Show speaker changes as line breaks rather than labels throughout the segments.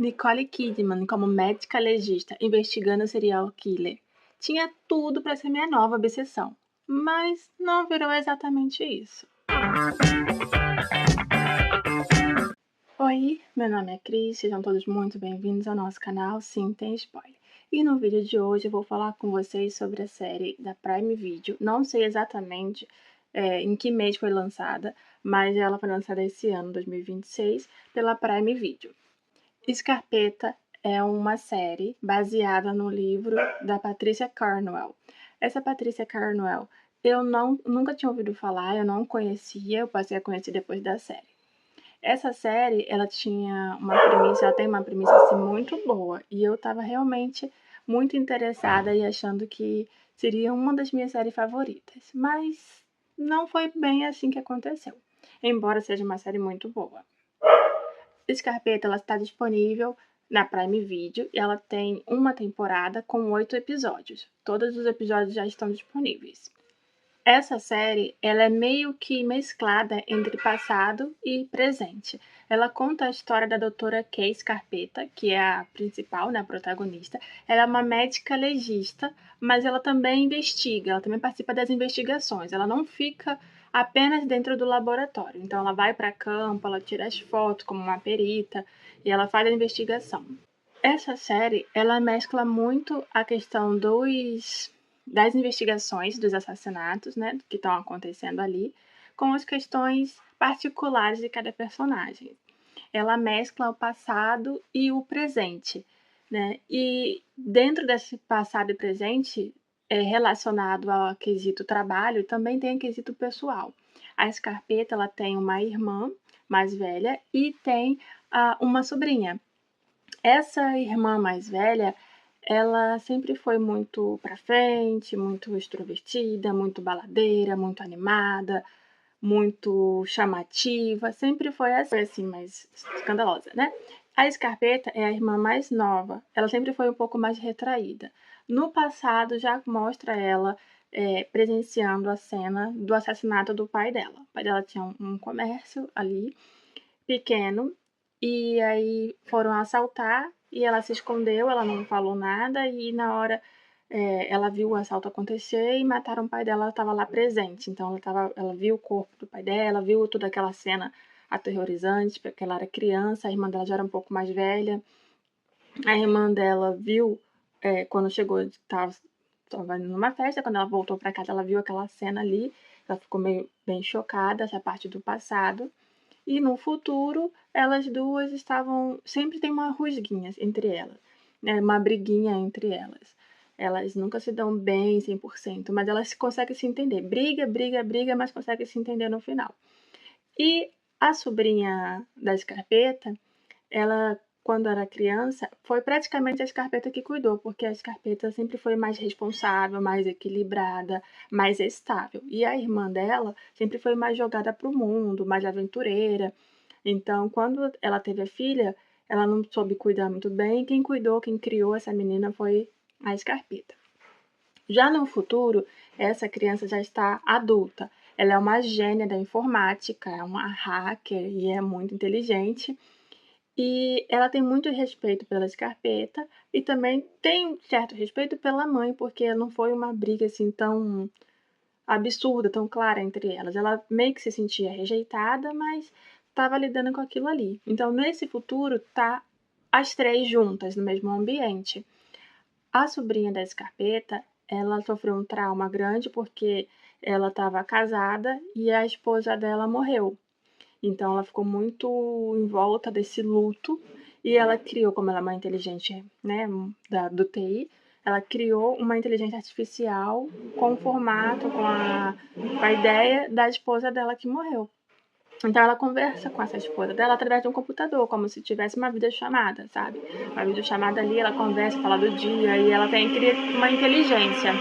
Nicole Kidman como médica legista investigando o serial killer. Tinha tudo para ser minha nova obsessão, mas não virou exatamente isso. Oi, meu nome é Cris, sejam todos muito bem-vindos ao nosso canal Sim Tem Spoiler. E no vídeo de hoje eu vou falar com vocês sobre a série da Prime Video. Não sei exatamente em que mês foi lançada, mas ela foi lançada esse ano, 2026, pela Prime Video. Scarpetta é uma série baseada no livro da Patricia Cornwell. Essa Patricia Cornwell eu nunca tinha ouvido falar, eu não conhecia, eu passei a conhecer depois da série. Essa série, ela tem uma premissa assim, muito boa, e eu estava realmente muito interessada e achando que seria uma das minhas séries favoritas, mas não foi bem assim que aconteceu, embora seja uma série muito boa. Scarpetta, ela está disponível na Prime Video e ela tem uma temporada com 8 episódios. Todos os episódios já estão disponíveis. Essa série, ela é meio que mesclada entre passado e presente. Ela conta a história da doutora Kay Scarpetta, que é a principal, né, a protagonista. Ela é uma médica legista, mas ela também investiga, ela também participa das investigações. Ela não fica apenas dentro do laboratório. Então, ela vai para campo, ela tira as fotos como uma perita e ela faz a investigação. Essa série, ela mescla muito a questão das investigações dos assassinatos, né, que estão acontecendo ali, com as questões particulares de cada personagem. Ela mescla o passado e o presente, né? E dentro desse passado e presente, relacionado ao quesito trabalho, também tem o quesito pessoal. A Scarpetta, ela tem uma irmã mais velha e tem uma sobrinha. Essa irmã mais velha, ela sempre foi muito pra frente, muito extrovertida, muito baladeira, muito animada, muito chamativa, sempre foi assim, mais escandalosa, né? A Scarpetta é a irmã mais nova, ela sempre foi um pouco mais retraída. No passado, já mostra ela presenciando a cena do assassinato do pai dela. O pai dela tinha um comércio ali, pequeno, e aí foram assaltar e ela se escondeu, ela não falou nada e na hora ela viu o assalto acontecer e mataram o pai dela, ela estava lá presente. Então ela viu o corpo do pai dela, viu toda aquela cena aterrorizante, porque ela era criança, a irmã dela já era um pouco mais velha. A irmã dela viu, quando chegou, estava indo numa festa, quando ela voltou para casa, ela viu aquela cena ali, ela ficou meio bem chocada, essa parte do passado. E no futuro, elas duas sempre tem uma rusguinha entre elas, né? Uma briguinha entre elas. Elas nunca se dão bem 100%, mas elas conseguem se entender. Briga, briga, briga, mas conseguem se entender no final. E a sobrinha da Scarpetta, ela, quando era criança, foi praticamente a Scarpetta que cuidou, porque a Scarpetta sempre foi mais responsável, mais equilibrada, mais estável. E a irmã dela sempre foi mais jogada para o mundo, mais aventureira. Então, quando ela teve a filha, ela não soube cuidar muito bem. Quem cuidou, quem criou essa menina foi a Scarpetta. Já no futuro, essa criança já está adulta. Ela é uma gênia da informática, é uma hacker e é muito inteligente. E ela tem muito respeito pela Scarpetta e também tem um certo respeito pela mãe, porque não foi uma briga assim tão absurda, tão clara entre elas. Ela meio que se sentia rejeitada, mas estava lidando com aquilo ali. Então, nesse futuro, tá as três juntas no mesmo ambiente. A sobrinha da Scarpetta, ela sofreu um trauma grande porque ela estava casada e a esposa dela morreu. Então ela ficou muito em volta desse luto e ela criou, como ela é uma inteligente, né, do TI, ela criou uma inteligência artificial com o formato, com a ideia da esposa dela que morreu. Então ela conversa com essa esposa dela através de um computador, como se tivesse uma videochamada, sabe? Uma videochamada ali, ela conversa, fala do dia e ela cria uma inteligência.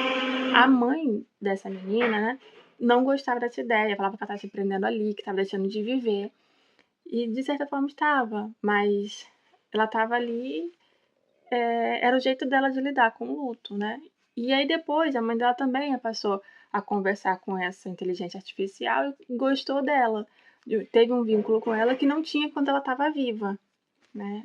A mãe dessa menina, né, não gostava dessa ideia, falava que ela estava se prendendo ali, que estava deixando de viver. E de certa forma estava, mas ela estava ali, era o jeito dela de lidar com o luto, né. E aí depois a mãe dela também passou a conversar com essa inteligência artificial e gostou dela, teve um vínculo com ela que não tinha quando ela estava viva, né.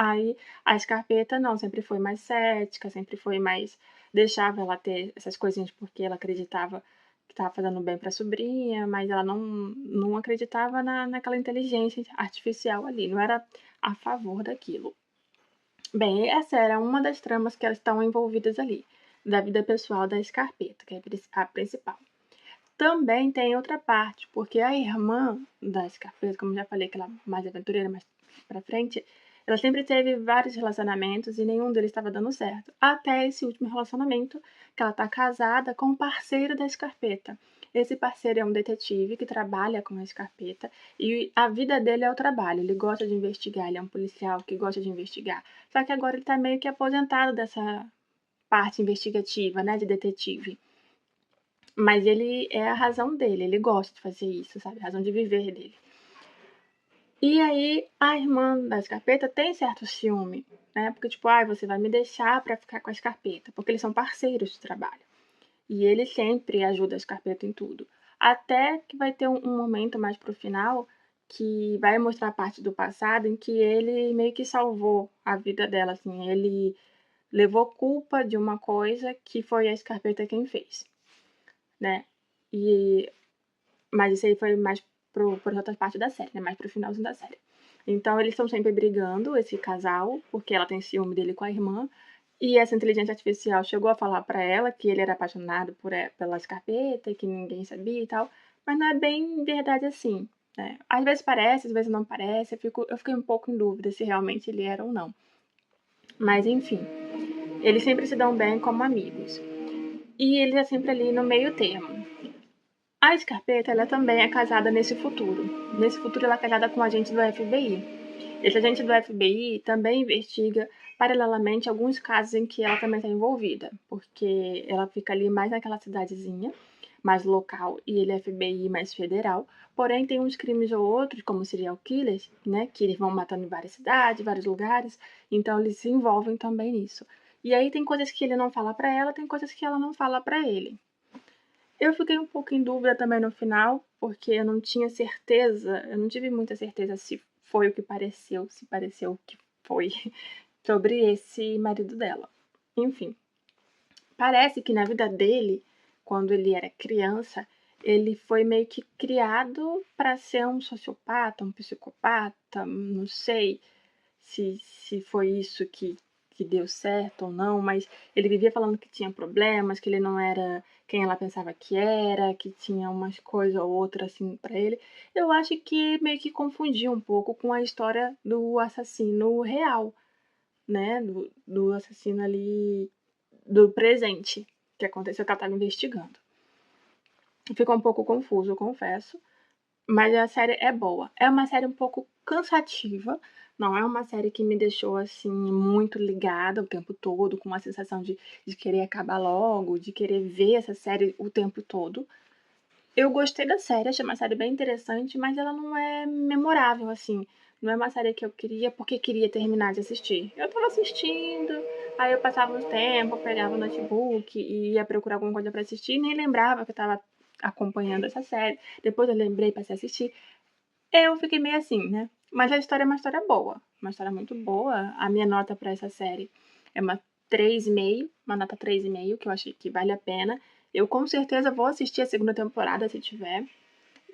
Aí a Scarpetta não, sempre foi mais cética, sempre foi mais deixava ela ter essas coisinhas porque ela acreditava que estava fazendo bem para a sobrinha, mas ela não acreditava naquela inteligência artificial ali, não era a favor daquilo. Bem, essa era uma das tramas que elas estão envolvidas ali, da vida pessoal da Scarpetta, que é a principal. Também tem outra parte, porque a irmã da Scarpetta, como eu já falei, que ela é mais aventureira, mais pra frente, ela sempre teve vários relacionamentos e nenhum deles estava dando certo. Até esse último relacionamento, que ela tá casada com o parceiro da Scarpetta. Esse parceiro é um detetive que trabalha com a Scarpetta e a vida dele é o trabalho. Ele gosta de investigar, ele é um policial que gosta de investigar. Só que agora ele tá meio que aposentado dessa parte investigativa, né, de detetive. Mas ele é a razão dele, ele gosta de fazer isso, sabe? A razão de viver dele. E aí, a irmã da Scarpetta tem certo ciúme, né? Porque, tipo, você vai me deixar pra ficar com a Scarpetta, porque eles são parceiros de trabalho. E ele sempre ajuda a Scarpetta em tudo. Até que vai ter um momento mais pro final que vai mostrar parte do passado em que ele meio que salvou a vida dela, assim. Ele levou culpa de uma coisa que foi a Scarpetta quem fez, né? E mas isso aí foi mais por outra parte da série, né? Mais pro finalzinho da série. Então eles estão sempre brigando, esse casal, porque ela tem ciúme dele com a irmã. E essa inteligência artificial chegou a falar pra ela que ele era apaixonado pela Scarpetta e que ninguém sabia e tal. Mas não é bem verdade assim, né? Às vezes parece, às vezes não parece. Eu fiquei um pouco em dúvida se realmente ele era ou não. Mas enfim, eles sempre se dão bem como amigos. E ele é sempre ali no meio termo. A Scarpetta, ela também é casada nesse futuro. Nesse futuro, ela é casada com um agente do FBI. Esse agente do FBI também investiga, paralelamente, alguns casos em que ela também está envolvida, porque ela fica ali mais naquela cidadezinha, mais local, e ele é FBI mais federal. Porém, tem uns crimes ou outros, como serial killers, né, que eles vão matando em várias cidades, vários lugares, então eles se envolvem também nisso. E aí tem coisas que ele não fala pra ela, tem coisas que ela não fala pra ele. Eu fiquei um pouco em dúvida também no final, porque eu não tinha certeza, eu não tive muita certeza se foi o que pareceu, se pareceu o que foi sobre esse marido dela. Enfim, parece que na vida dele, quando ele era criança, ele foi meio que criado para ser um sociopata, um psicopata, não sei se foi isso que deu certo ou não, mas ele vivia falando que tinha problemas, que ele não era quem ela pensava que era, que tinha umas coisas ou outra assim pra ele. Eu acho que meio que confundiu um pouco com a história do assassino real, né? Do assassino ali do presente, que aconteceu que ela estava investigando. Ficou um pouco confuso, eu confesso. Mas a série é boa. É uma série um pouco cansativa, não é uma série que me deixou, assim, muito ligada o tempo todo, com uma sensação de querer acabar logo, de querer ver essa série o tempo todo. Eu gostei da série, achei uma série bem interessante, mas ela não é memorável, assim. Não é uma série que eu queria porque queria terminar de assistir. Eu tava assistindo, aí eu passava um tempo, pegava o notebook e ia procurar alguma coisa pra assistir, e nem lembrava que eu tava acompanhando essa série. Depois eu lembrei pra assistir. Eu fiquei meio assim, né. Mas a história é uma história boa, uma história muito boa. A minha nota pra essa série é uma 3,5, uma nota 3,5, que eu achei que vale a pena. Eu com certeza vou assistir a segunda temporada se tiver.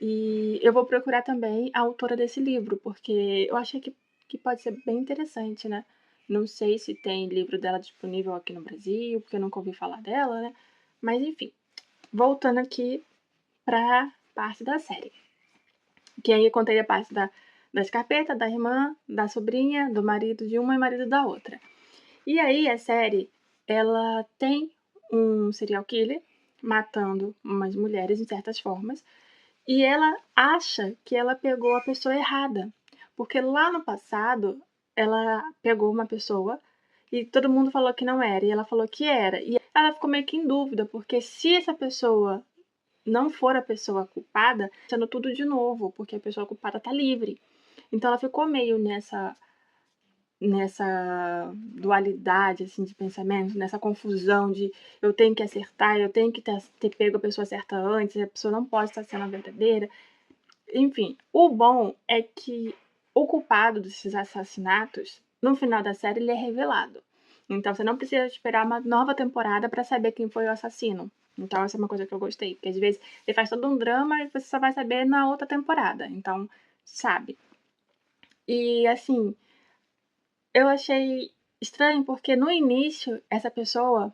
E eu vou procurar também a autora desse livro, porque eu achei que pode ser bem interessante, né. Não sei se tem livro dela disponível aqui no Brasil, porque eu nunca ouvi falar dela, né. Mas enfim, voltando aqui pra parte da série. Que aí eu contei a parte da Scarpetta, da irmã, da sobrinha, do marido de uma e marido da outra. E aí a série, ela tem um serial killer matando umas mulheres de certas formas, e ela acha que ela pegou a pessoa errada, porque lá no passado ela pegou uma pessoa e todo mundo falou que não era, e ela falou que era. E ela ficou meio que em dúvida, porque se essa pessoa não for a pessoa culpada, sendo tudo de novo, porque a pessoa culpada tá livre. Então ela ficou meio nessa dualidade, assim, de pensamento, nessa confusão de eu tenho que acertar, eu tenho que ter pego a pessoa certa antes, a pessoa não pode estar sendo a verdadeira. Enfim, o bom é que o culpado desses assassinatos no final da série ele é revelado. Então você não precisa esperar uma nova temporada pra saber quem foi o assassino. Então essa é uma coisa que eu gostei, porque às vezes ele faz todo um drama e você só vai saber na outra temporada. Então, sabe? E assim, eu achei estranho porque no início essa pessoa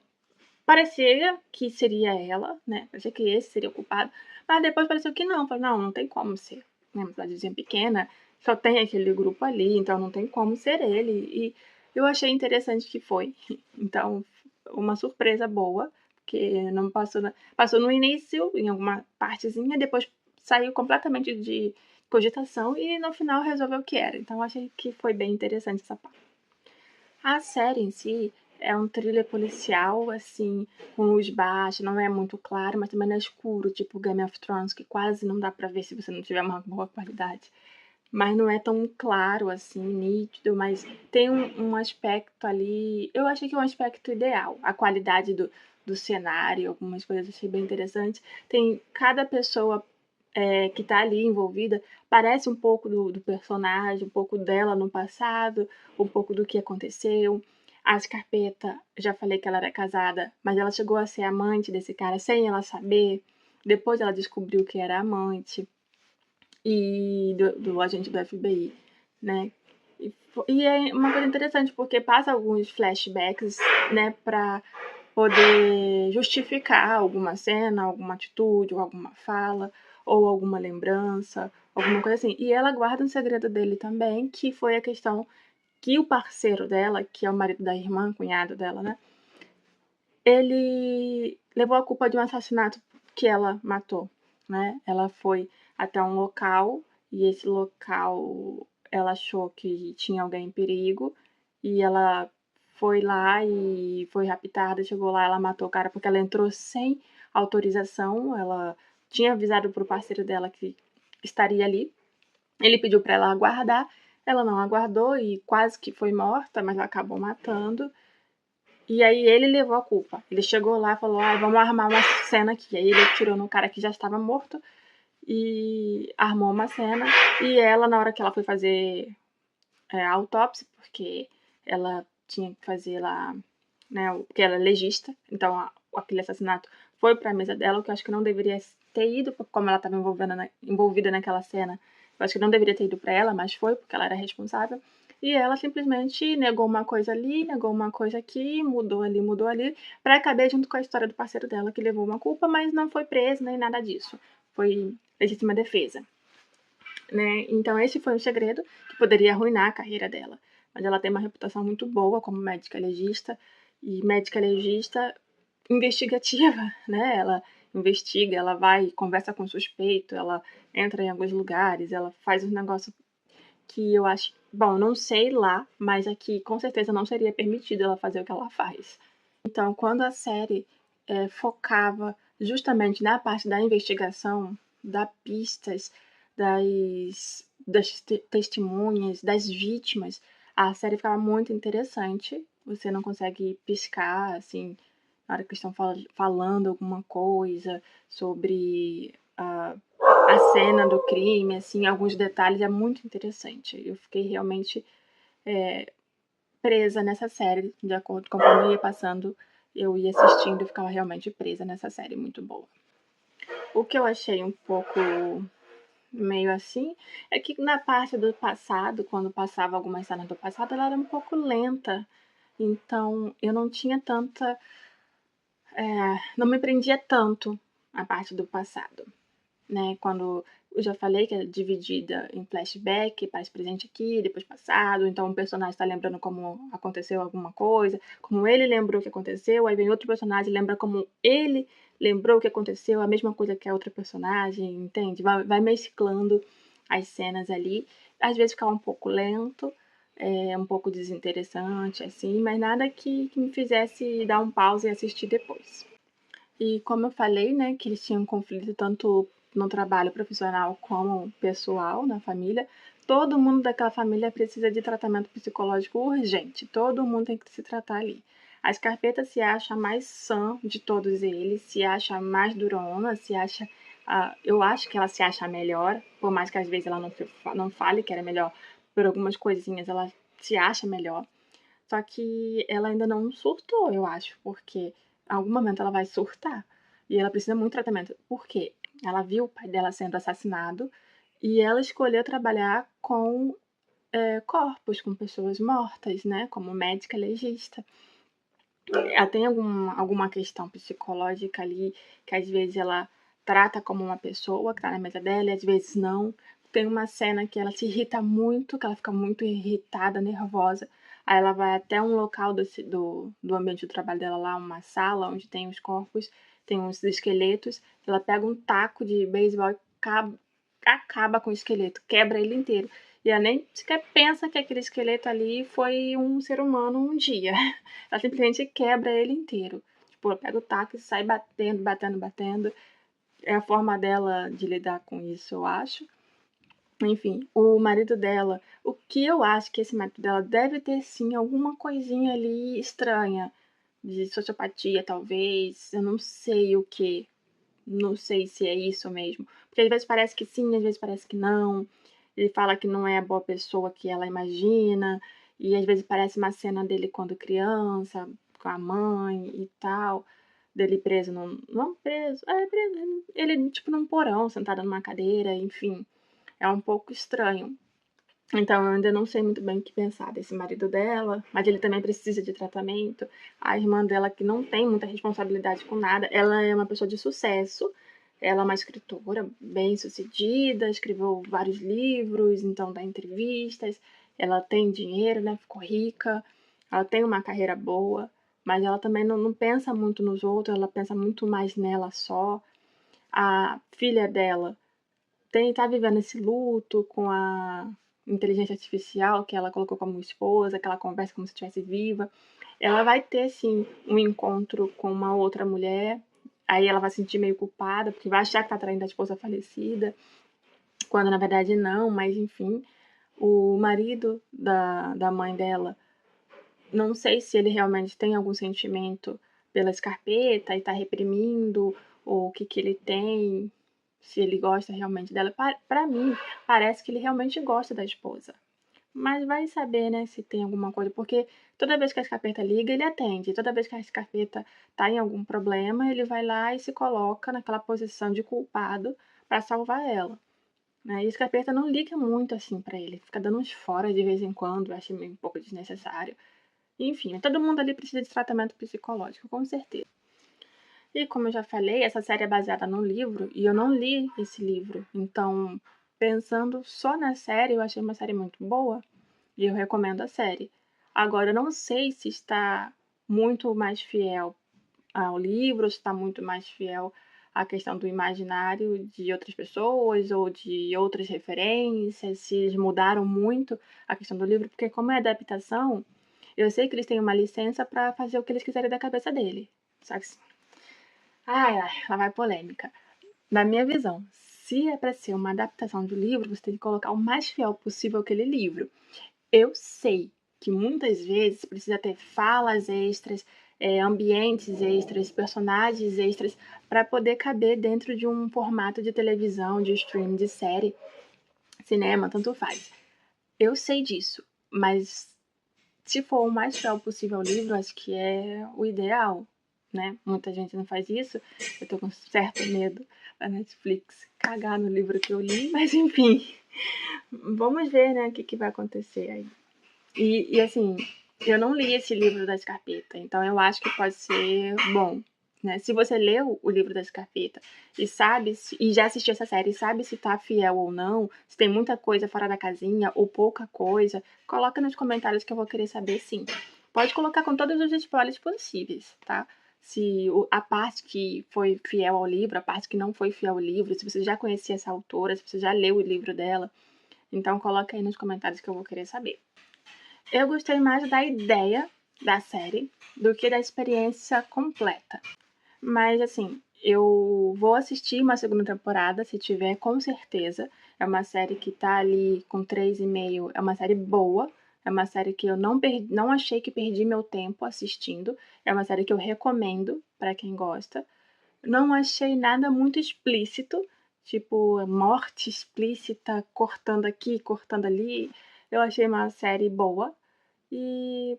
parecia que seria ela, né? Parecia que esse seria o culpado, mas depois pareceu que não. Falei, não, não tem como ser. Né? Uma cidadezinha pequena, só tem aquele grupo ali, então não tem como ser ele. E eu achei interessante que foi. Então, uma surpresa boa, porque não passou, passou no início, em alguma partezinha, depois saiu completamente de cogitação e no final resolveu o que era. Então, achei que foi bem interessante essa parte. A série em si é um thriller policial, assim, com luz baixa, não é muito claro, mas também não é escuro, tipo Game of Thrones, que quase não dá pra ver se você não tiver uma boa qualidade. Mas não é tão claro, assim, nítido, mas tem um aspecto ali. Eu achei que é um aspecto ideal. A qualidade do cenário, algumas coisas eu achei bem interessantes. Tem cada pessoa que tá ali envolvida, parece um pouco do personagem, um pouco dela no passado, um pouco do que aconteceu. A Scarpetta, já falei que ela era casada, mas ela chegou a ser amante desse cara sem ela saber. Depois ela descobriu que era amante e do agente do FBI, né? E é uma coisa interessante porque passa alguns flashbacks, né, para poder justificar alguma cena, alguma atitude, ou alguma fala, ou alguma lembrança, alguma coisa assim. E ela guarda um segredo dele também, que foi a questão que o parceiro dela, que é o marido da irmã, cunhado dela, né? Ele levou a culpa de um assassinato que ela matou, né? Ela foi até um local e esse local ela achou que tinha alguém em perigo e ela foi lá e foi raptada, chegou lá, ela matou o cara porque ela entrou sem autorização, ela tinha avisado pro parceiro dela que estaria ali. Ele pediu para ela aguardar, ela não aguardou e quase que foi morta, mas ela acabou matando. E aí ele levou a culpa. Ele chegou lá e falou, vamos armar uma cena aqui. Aí ele atirou no cara que já estava morto e armou uma cena. E ela, na hora que ela foi fazer a autópsia, porque ela tinha que fazer lá, né, porque ela é legista, então aquele assassinato foi para a mesa dela, o que eu acho que não deveria ter ido, como ela estava envolvida naquela cena. Eu acho que não deveria ter ido para ela, mas foi, porque ela era responsável. E ela simplesmente negou uma coisa ali, negou uma coisa aqui, mudou ali, para caber junto com a história do parceiro dela, que levou uma culpa, mas não foi preso nem nada disso. Foi legítima defesa. Né? Então esse foi um segredo que poderia arruinar a carreira dela. Mas ela tem uma reputação muito boa como médica legista, e médica legista investigativa, né? Ela investiga, ela vai, conversa com o suspeito, ela entra em alguns lugares, ela faz um negócio que eu acho, bom, não sei lá, mas aqui com certeza não seria permitido ela fazer o que ela faz. Então, quando a série focava justamente na parte da investigação, das pistas, das testemunhas, das vítimas, a série ficava muito interessante. Você não consegue piscar, assim, na hora que estão falando alguma coisa sobre a cena do crime, assim, alguns detalhes, é muito interessante. Eu fiquei realmente presa nessa série, de acordo com como eu ia passando, eu ia assistindo e ficava realmente presa nessa série, muito boa. O que eu achei um pouco meio assim é que na parte do passado, quando passava algumas cenas do passado, ela era um pouco lenta, então eu não tinha tanta. Não me prendia tanto a parte do passado, né? Quando eu já falei que é dividida em flashback, parece presente aqui, depois passado, então um personagem está lembrando como aconteceu alguma coisa, como ele lembrou o que aconteceu, aí vem outro personagem e lembra como ele lembrou o que aconteceu, a mesma coisa que a outra personagem, entende? Vai mesclando as cenas ali, às vezes fica um pouco lento, um pouco desinteressante, assim, mas nada que me fizesse dar um pause e assistir depois. E como eu falei, né, que eles tinham conflito tanto no trabalho profissional como pessoal, na família, todo mundo daquela família precisa de tratamento psicológico urgente. Todo mundo tem que se tratar ali. A Scarpetta se acha a mais sã de todos eles, se acha a mais durona, se acha. Eu acho que ela se acha a melhor, por mais que às vezes ela não fale que era melhor por algumas coisinhas, ela se acha melhor. Só que ela ainda não surtou, eu acho, porque em algum momento ela vai surtar. E ela precisa muito de tratamento. Por quê? Ela viu o pai dela sendo assassinado e ela escolheu trabalhar com corpos, com pessoas mortas, né? Como médica legista. Ela tem alguma questão psicológica ali, que às vezes ela trata como uma pessoa que tá na mesa dela e às vezes não. Tem uma cena que ela se irrita muito, que ela fica muito irritada, nervosa. Aí ela vai até um local do ambiente do trabalho dela lá, uma sala onde tem os corpos, tem uns esqueletos. Ela pega um taco de beisebol e acaba com o esqueleto, quebra ele inteiro. E ela nem sequer pensa que aquele esqueleto ali foi um ser humano um dia. Ela simplesmente quebra ele inteiro. Tipo, ela pega o taco e sai batendo, batendo, batendo. É a forma dela de lidar com isso, eu acho. Enfim, o marido dela, o que eu acho que esse marido dela deve ter sim alguma coisinha ali estranha, de sociopatia talvez, eu não sei o que, não sei se é isso mesmo, porque às vezes parece que sim, às vezes parece que não. Ele fala que não é a boa pessoa que ela imagina, e às vezes parece uma cena dele quando criança, com a mãe e tal, dele preso não preso, preso, ele tipo num porão, sentado numa cadeira, enfim, é um pouco estranho. Então, eu ainda não sei muito bem o que pensar desse marido dela, mas ele também precisa de tratamento. A irmã dela, que não tem muita responsabilidade com nada, ela é uma pessoa de sucesso. Ela é uma escritora bem-sucedida, escreveu vários livros, então dá entrevistas. Ela tem dinheiro, né? Ficou rica. Ela tem uma carreira boa, mas ela também não pensa muito nos outros, ela pensa muito mais nela só. A filha dela tá vivendo esse luto com a inteligência artificial que ela colocou como esposa, que ela conversa como se estivesse viva. Ela vai ter, sim, um encontro com uma outra mulher, aí ela vai se sentir meio culpada, porque vai achar que tá traindo a esposa falecida, quando na verdade não, mas enfim. O marido da mãe dela, não sei se ele realmente tem algum sentimento pela Scarpetta e tá reprimindo, ou o que que ele tem, se ele gosta realmente dela. Pra mim, parece que ele realmente gosta da esposa. Mas vai saber, né, se tem alguma coisa, porque toda vez que a Scarpetta liga, ele atende. Toda vez que a Scarpetta tá em algum problema, ele vai lá e se coloca naquela posição de culpado pra salvar ela. Né? E a Scarpetta não liga muito assim pra ele, fica dando uns fora de vez em quando, eu acho meio um pouco desnecessário. Enfim, todo mundo ali precisa de tratamento psicológico, com certeza. E como eu já falei, essa série é baseada num livro e eu não li esse livro. Então, pensando só na série, eu achei uma série muito boa e eu recomendo a série. Agora, eu não sei se está muito mais fiel ao livro, se está muito mais fiel à questão do imaginário de outras pessoas ou de outras referências, se eles mudaram muito a questão do livro, porque como é adaptação, eu sei que eles têm uma licença para fazer o que eles quiserem da cabeça dele. Só que lá vai polêmica. Na minha visão, se é para ser uma adaptação do livro, você tem que colocar o mais fiel possível aquele livro. Eu sei que muitas vezes precisa ter falas extras, ambientes extras, personagens extras, para poder caber dentro de um formato de televisão, de streaming, de série, cinema, tanto faz. Eu sei disso, mas se for o mais fiel possível ao livro, acho que é o ideal, né? Muita gente não faz isso. Eu tô com certo medo da Netflix cagar no livro que eu li, mas enfim, vamos ver, né, o que vai acontecer aí. E assim, eu não li esse livro da Scarpetta, então eu acho que pode ser bom. Né? Se você leu o livro da Scarpetta e sabe e já assistiu essa série e sabe se tá fiel ou não, se tem muita coisa fora da casinha ou pouca coisa, coloca nos comentários que eu vou querer saber sim. Pode colocar com todos os spoilers possíveis, tá? Se a parte que foi fiel ao livro, a parte que não foi fiel ao livro, se você já conhecia essa autora, se você já leu o livro dela, então coloca aí nos comentários que eu vou querer saber. Eu gostei mais da ideia da série do que da experiência completa. Mas, assim, eu vou assistir uma segunda temporada, se tiver, com certeza. É uma série que tá ali com 3,5. É uma série boa. É uma série que eu não achei que perdi meu tempo assistindo. É uma série que eu recomendo para quem gosta. Não achei nada muito explícito, tipo morte explícita, cortando aqui, cortando ali. Eu achei uma série boa. E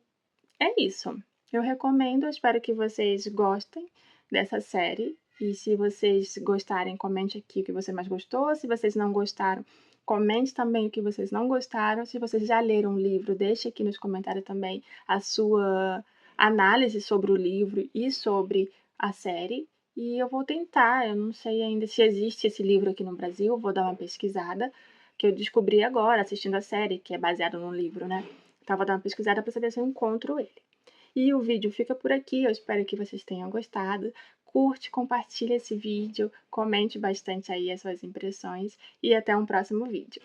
é isso. Eu recomendo, eu espero que vocês gostem dessa série. E se vocês gostarem, comente aqui o que você mais gostou. Se vocês não gostaram, comente também o que vocês não gostaram. Se vocês já leram o livro, deixe aqui nos comentários também a sua análise sobre o livro e sobre a série. E eu vou tentar, eu não sei ainda se existe esse livro aqui no Brasil, vou dar uma pesquisada, que eu descobri agora assistindo a série, que é baseada no livro, né? Tava dando uma pesquisada para saber se eu encontro ele. E o vídeo fica por aqui, eu espero que vocês tenham gostado. Curte, compartilha esse vídeo, comente bastante aí as suas impressões e até um próximo vídeo.